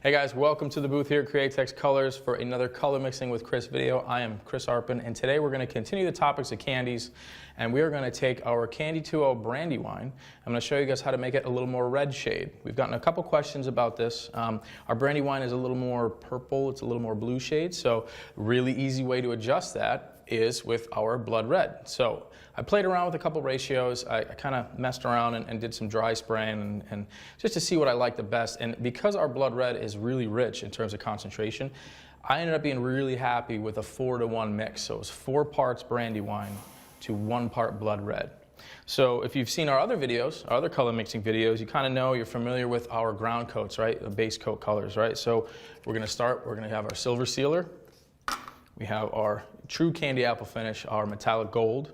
Hey guys, welcome to the booth here at Createx Colors for another color mixing with Chris video. I am Chris Arpin, and today we're going to continue the topics of candies, and we are going to take our Candy 2.0 Brandywine. I'm going to show you guys how to make it a little more red shade. We've gotten a couple questions about this. Our Brandywine is a little more purple, it's a little more blue shade, so a really easy way to adjust that is with our blood red. So I played around with a couple ratios. I kind of messed around and did some dry spraying and just to see what I like the best. And because our blood red is really rich in terms of concentration, I ended up being really happy with a 4-to-1 mix. So it was 4 parts Brandywine to 1 part blood red. So if you've seen our other videos, our other color mixing videos, you kind of know, you're familiar with our ground coats, right? The base coat colors, right? So we're going to start, we're going to have our silver sealer. We have our true candy apple finish, our metallic gold,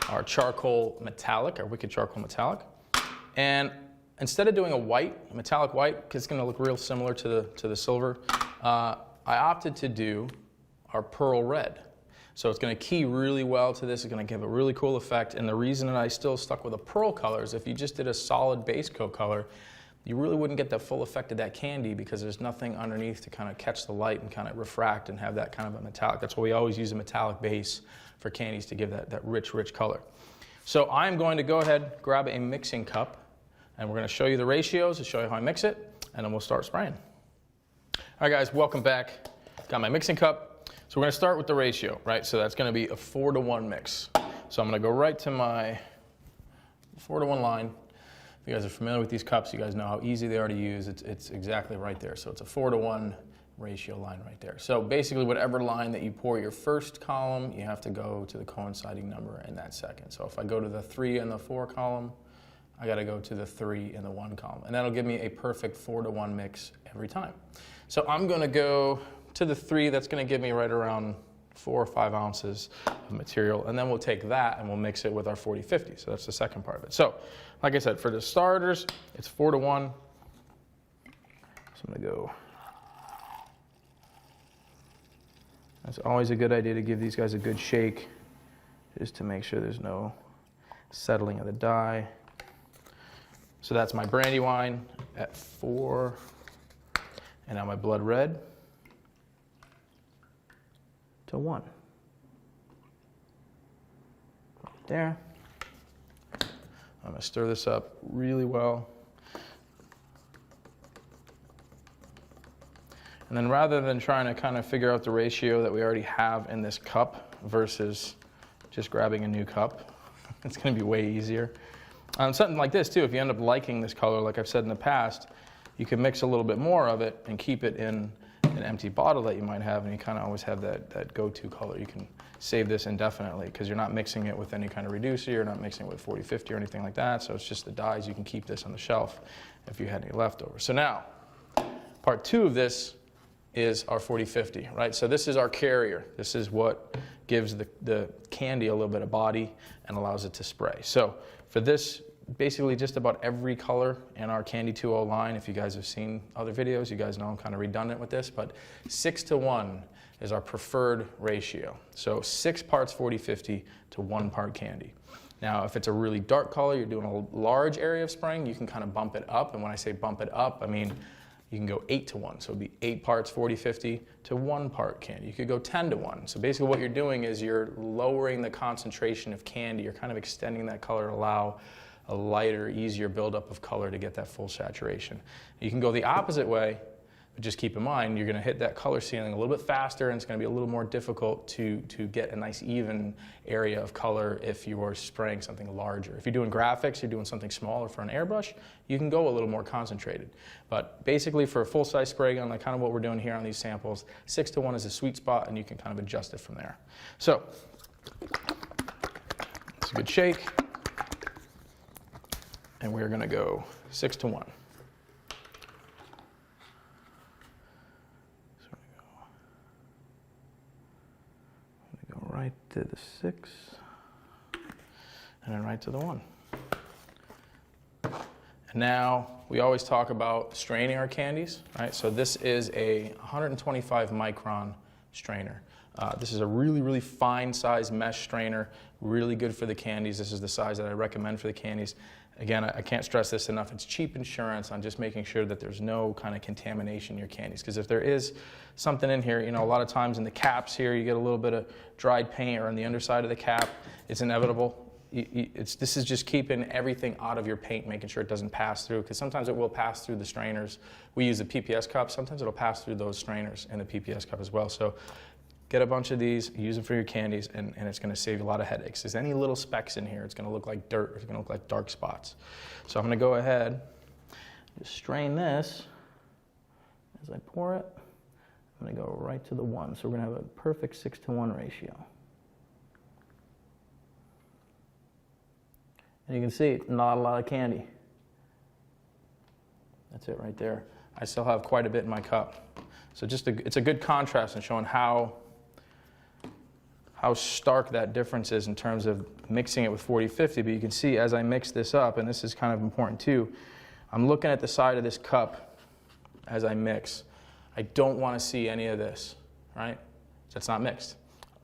our charcoal metallic, our wicked charcoal metallic. And instead of doing a white, metallic white, because it's going to look real similar to the silver, I opted to do our pearl red. So it's going to key really well to this. It's going to give a really cool effect. And the reason that I still stuck with a pearl color is if you just did a solid base coat color, you really wouldn't get the full effect of that candy because there's nothing underneath to kind of catch the light and kind of refract and have that kind of a metallic. That's why we always use a metallic base for candies to give that rich, rich color. So I'm going to go ahead, grab a mixing cup, and we're going to show you the ratios to show you how I mix it, and then we'll start spraying. All right, guys, welcome back. Got my mixing cup. So we're going to start with the ratio, right? So that's going to be a 4-to-1 mix. So I'm going to go right to my 4-to-1 line. If you guys are familiar with these cups, you guys know how easy they are to use. It's exactly right there. So it's a 4-to-1 ratio line right there. So basically whatever line that you pour your first column, you have to go to the coinciding number in that second. So if I go to the 3 and the 4 column, I got to go to the 3 and the 1 column. And that'll give me a perfect 4-to-1 mix every time. So I'm going to go to the 3. That's going to give me right around 4 or 5 ounces of material, and then we'll take that and we'll mix it with our 40-50. So that's the second part of it. So like I said, for the starters, it's 4-to-1. So I'm going to go. It's always a good idea to give these guys a good shake just to make sure there's no settling of the dye. So that's my Brandywine at 4, and now my blood red to 1. Right there. I'm going to stir this up really well. And then rather than trying to kind of figure out the ratio that we already have in this cup versus just grabbing a new cup, it's going to be way easier. Something like this too, if you end up liking this color, like I've said in the past, you can mix a little bit more of it and keep it in an empty bottle that you might have, and you kind of always have that go-to color. You can save this indefinitely because you're not mixing it with any kind of reducer, you're not mixing it with 40-50 or anything like that, so it's just the dyes. You can keep this on the shelf if you had any leftover. So now, part 2 of this is our 40-50, right? So this is our carrier. This is what gives the candy a little bit of body and allows it to spray. So for this, basically just about every color in our Candy 2.0 line, if you guys have seen other videos, you guys know I'm kind of redundant with this, but 6-to-1 is our preferred ratio. So 6 parts 40-50 to 1 part candy. Now, if it's a really dark color, you're doing a large area of spraying, you can kind of bump it up. And when I say bump it up, I mean you can go 8-to-1. So it'd be 8 parts 40-50 to 1 part candy. You could go 10-to-1. So basically what you're doing is you're lowering the concentration of candy. You're kind of extending that color to allow a lighter, easier buildup of color to get that full saturation. You can go the opposite way, but just keep in mind you're going to hit that color ceiling a little bit faster, and it's going to be a little more difficult to get a nice even area of color if you are spraying something larger. If you're doing graphics, you're doing something smaller for an airbrush, you can go a little more concentrated. But basically for a full-size spray gun, like kind of what we're doing here on these samples, 6-to-1 is a sweet spot, and you can kind of adjust it from there. So it's a good shake. And we're going to go 6-to-1. So I'm going to go right to the 6, and then right to the 1. And now we always talk about straining our candies, right? So this is a 125 micron strainer. This is a really, really fine size mesh strainer, really good for the candies. This is the size that I recommend for the candies. Again, I can't stress this enough. It's cheap insurance on just making sure that there's no kind of contamination in your candies. Because if there is something in here, you know, a lot of times in the caps here, you get a little bit of dried paint, or on the underside of the cap, it's inevitable. This is just keeping everything out of your paint, making sure it doesn't pass through, because sometimes it will pass through the strainers. We use the PPS cup. Sometimes it'll pass through those strainers in the PPS cup as well. So get a bunch of these, use them for your candies, and it's going to save you a lot of headaches. If there's any little specks in here, it's going to look like dirt, or it's going to look like dark spots. So I'm going to go ahead, just strain this. As I pour it, I'm going to go right to the 1. So we're going to have a perfect 6-to-1 ratio. And you can see, not a lot of candy. That's it right there. I still have quite a bit in my cup. So it's a good contrast in showing how stark that difference is in terms of mixing it with 40/50. But you can see as I mix this up, and this is kind of important too, I'm looking at the side of this cup as I mix. I don't want to see any of this, right? So it's not mixed.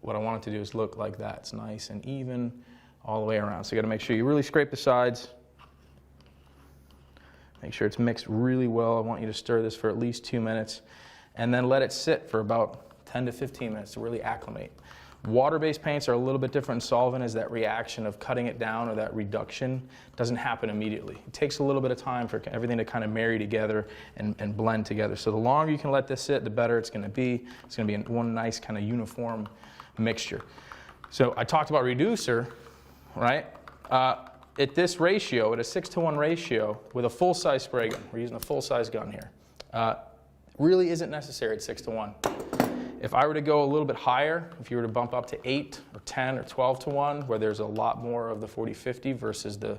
What I want it to do is look like that. It's nice and even all the way around. So you got to make sure you really scrape the sides. Make sure it's mixed really well. I want you to stir this for at least 2 minutes, and then let it sit for about 10 to 15 minutes to really acclimate. Water-based paints are a little bit different in solvent, as that reaction of cutting it down, or that reduction, doesn't happen immediately. It takes a little bit of time for everything to kind of marry together and blend together. So the longer you can let this sit, the better it's going to be. It's going to be one nice kind of uniform mixture. So I talked about reducer, right? At this ratio, at a 6-to-1 ratio, with a full-size spray gun, we're using a full-size gun here, really isn't necessary at 6-to-1. If I were to go a little bit higher, if you were to bump up to 8 or 10 or 12-to-1, where there's a lot more of the 40/50 versus the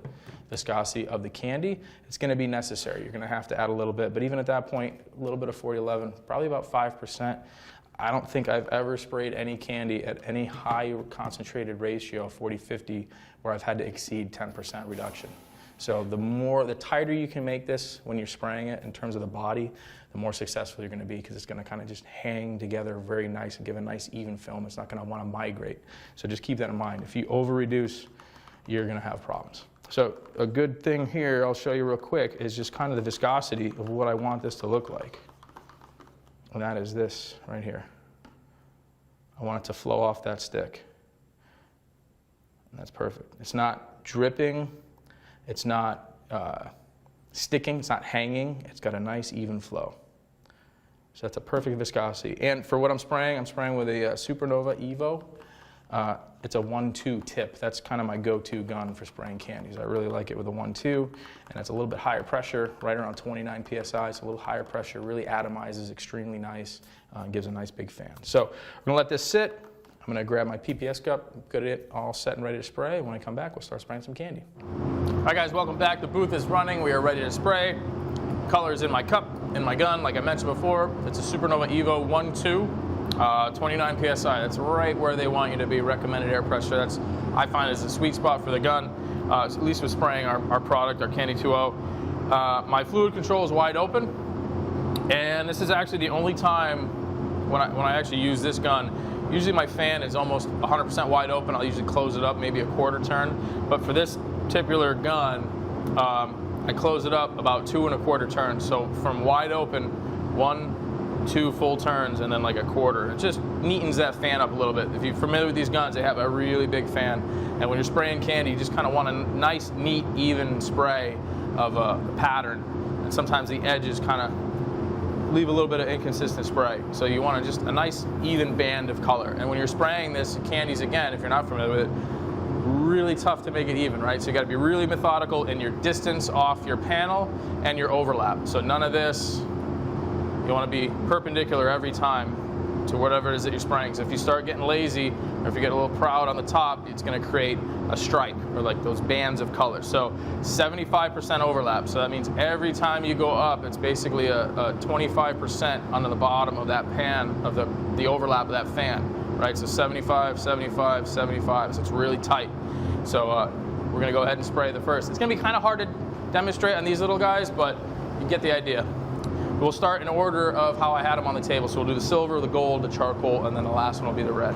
viscosity of the candy, it's going to be necessary. You're going to have to add a little bit. But even at that point, a little bit of 40/11, probably about 5%. I don't think I've ever sprayed any candy at any high concentrated ratio of 40/50 where I've had to exceed 10% reduction. So the tighter you can make this when you're spraying it in terms of the body, the more successful you're going to be, because it's going to kind of just hang together very nice and give a nice even film. It's not going to want to migrate. So just keep that in mind. If you over-reduce, you're going to have problems. So a good thing here, I'll show you real quick, is just kind of the viscosity of what I want this to look like. And that is this right here. I want it to flow off that stick. And that's perfect. It's not dripping. It's not sticking. It's not hanging. It's got a nice even flow. So that's a perfect viscosity. And for what I'm spraying with a Supernova Evo. It's a 1-2 tip. That's kind of my go-to gun for spraying candies. I really like it with a 1-2, and it's a little bit higher pressure, right around 29 psi. So a little higher pressure, really atomizes, extremely nice, gives a nice big fan. So we're gonna let this sit. I'm gonna grab my PPS cup, get it all set and ready to spray. When I come back, we'll start spraying some candy. All right, guys, welcome back. The booth is running. We are ready to spray. Colors in my cup, in my gun, like I mentioned before. It's a Supernova Evo 1-2. 29 psi. That's right where they want you to be. Recommended air pressure. That's, I find, is the sweet spot for the gun. At least with spraying our product, our Candy 2.0. My fluid control is wide open, and this is actually the only time when I actually use this gun. Usually my fan is almost 100% wide open. I'll usually close it up maybe a quarter turn, but for this particular gun, I close it up about 2 1/4 turns. So from wide open, 1, 2 full turns, and then like a quarter. It just neatens that fan up a little bit. If you're familiar with these guns, they have a really big fan. And when you're spraying candy, you just kind of want a nice, neat, even spray of a pattern. And sometimes the edges kind of leave a little bit of inconsistent spray. So you want just a nice, even band of color. And when you're spraying this candies, again, if you're not familiar with it, really tough to make it even, right? So you got to be really methodical in your distance off your panel and your overlap. So none of this. You want to be perpendicular every time to whatever it is that you're spraying. So if you start getting lazy, or if you get a little proud on the top, it's going to create a stripe, or like those bands of color. So 75% overlap. So that means every time you go up, it's basically a 25% on the bottom of that pan, of the overlap of that fan, right? So 75, 75, 75. So it's really tight. So we're going to go ahead and spray the first. It's going to be kind of hard to demonstrate on these little guys, but you get the idea. We'll start in order of how I had them on the table. So we'll do the silver, the gold, the charcoal, and then the last one will be the red.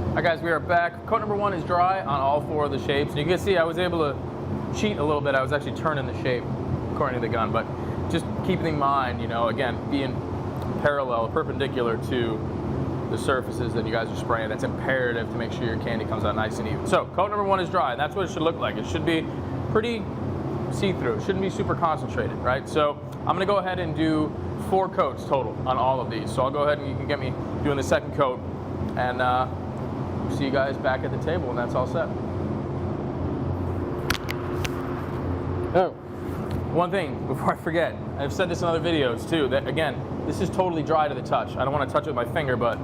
All right, guys, we are back. Coat number 1 is dry on all 4 of the shapes. And you can see I was able to cheat a little bit. I was actually turning the shape according to the gun, but just keeping in mind, you know, again, being parallel, perpendicular to the surfaces that you guys are spraying. That's imperative to make sure your candy comes out nice and even. So coat number 1 is dry, and that's what it should look like. It should be pretty see-through. It shouldn't be super concentrated, right? So I'm gonna go ahead and do 4 coats total on all of these. So I'll go ahead and you can get me doing the second coat, and see you guys back at the table when that's all set. Oh, one thing before I forget, I've said this in other videos too, that again, this is totally dry to the touch. I don't want to touch it with my finger, but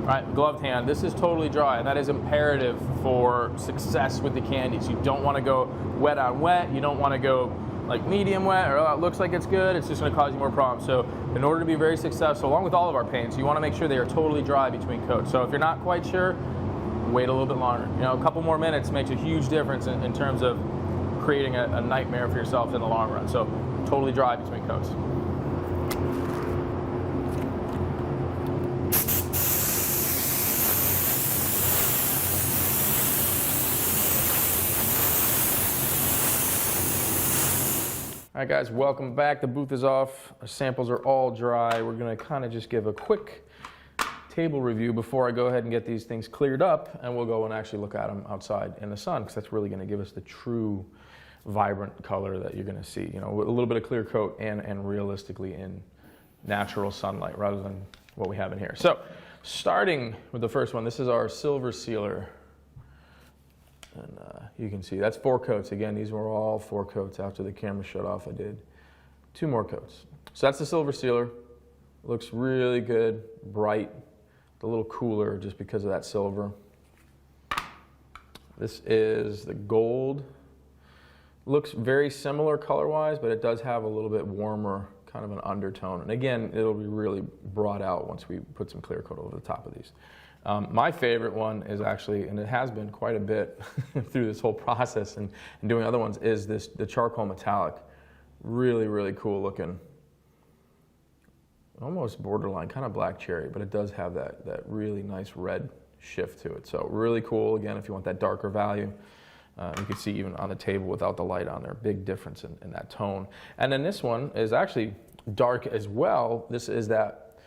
right, gloved hand, this is totally dry, and that is imperative for success with the candies. You don't want to go wet on wet, you don't want to go like medium wet, or oh, it looks like it's good, it's just going to cause you more problems. So in order to be very successful, along with all of our paints, you want to make sure they are totally dry between coats. So if you're not quite sure, wait a little bit longer. You know, a couple more minutes makes a huge difference in terms of creating a nightmare for yourself in the long run. So totally dry between coats. All right, guys, welcome back. The booth is off. Our samples are all dry. We're gonna kind of just give a quick table review before I go ahead and get these things cleared up, and we'll go and actually look at them outside in the sun, because that's really going to give us the true vibrant color that you're going to see, you know, with a little bit of clear coat and realistically in natural sunlight rather than what we have in here. So starting with the first one, this is our silver sealer, and you can see that's 4 coats. Again, these were all 4 coats. After the camera shut off, I did 2 more coats. So that's the silver sealer. Looks really good, bright, a little cooler just because of that silver. This is the gold. Looks very similar color-wise, but it does have a little bit warmer kind of an undertone. And again, it'll be really brought out once we put some clear coat over the top of these. My favorite one is actually, and it has been quite a bit through this whole process and doing other ones, is the charcoal metallic. Really, really cool looking. Almost borderline, kind of black cherry, but it does have that really nice red shift to it. So really cool. Again, if you want that darker value, you can see even on the table without the light on there, big difference in that tone. And then this one is actually dark as well. This is that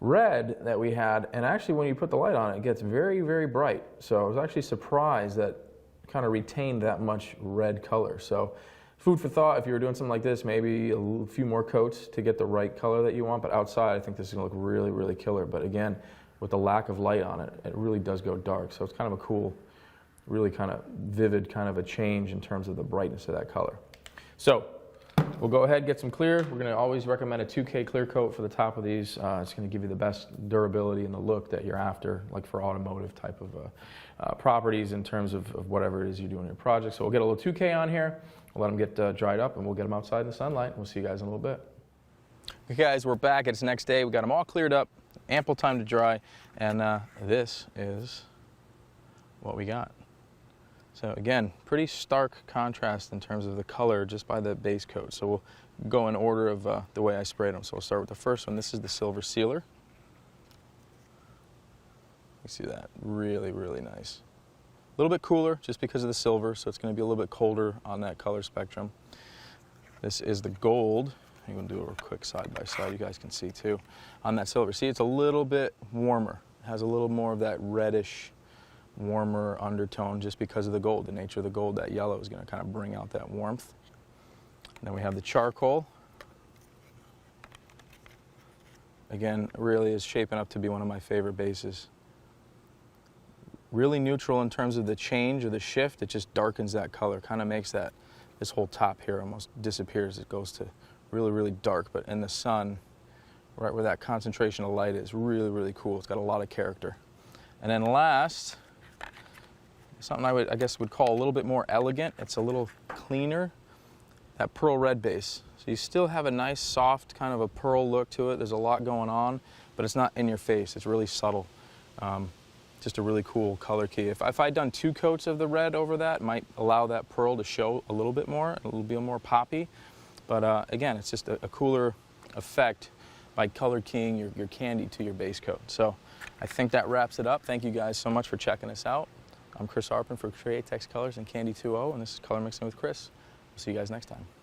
red that we had, and actually when you put the light on it, it gets very, very bright. So I was actually surprised that it kind of retained that much red color. So food for thought, if you were doing something like this, maybe a few more coats to get the right color that you want, but outside I think this is going to look really, really killer. But again, with the lack of light on it, it really does go dark. So it's kind of a cool, really kind of vivid kind of a change in terms of the brightness of that color. So we'll go ahead and get some clear. We're going to always recommend a 2K clear coat for the top of these. It's going to give you the best durability and the look that you're after, like for automotive type of properties in terms of whatever it is you're doing in your project. So we'll get a little 2K on here. We'll let them get dried up, and we'll get them outside in the sunlight. We'll see you guys in a little bit. Okay, guys, we're back. It's next day. We got them all cleared up, ample time to dry, and this is what we got. So again, pretty stark contrast in terms of the color just by the base coat. So we'll go in order of the way I sprayed them. So we'll start with the first one. This is the silver sealer. You see that? Really, really nice. A little bit cooler just because of the silver, so it's going to be a little bit colder on that color spectrum. This is the gold, I'm going to do a real quick side by side. You guys can see too on that silver. See, it's a little bit warmer. It has a little more of that reddish, warmer undertone just because of the gold. The nature of the gold, that yellow is going to kind of bring out that warmth. And then we have the charcoal. Again, really is shaping up to be one of my favorite bases. Really neutral in terms of the change or the shift. It just darkens that color, kind of makes that, this whole top here almost disappears. It goes to really, really dark, but in the sun, right where that concentration of light is, really, really cool. It's got a lot of character. And then last, something I guess would call a little bit more elegant. It's a little cleaner, that pearl red base. So you still have a nice soft kind of a pearl look to it. There's a lot going on, but it's not in your face. It's really subtle. Just a really cool color key. If I'd done 2 coats of the red over that, it might allow that pearl to show a little bit more, a little bit more poppy. But again, it's just a cooler effect by color keying your candy to your base coat. So I think that wraps it up. Thank you guys so much for checking us out. I'm Chris Arpin for Createx Colors and Candy 2.0, and this is Color Mixing with Chris. We'll see you guys next time.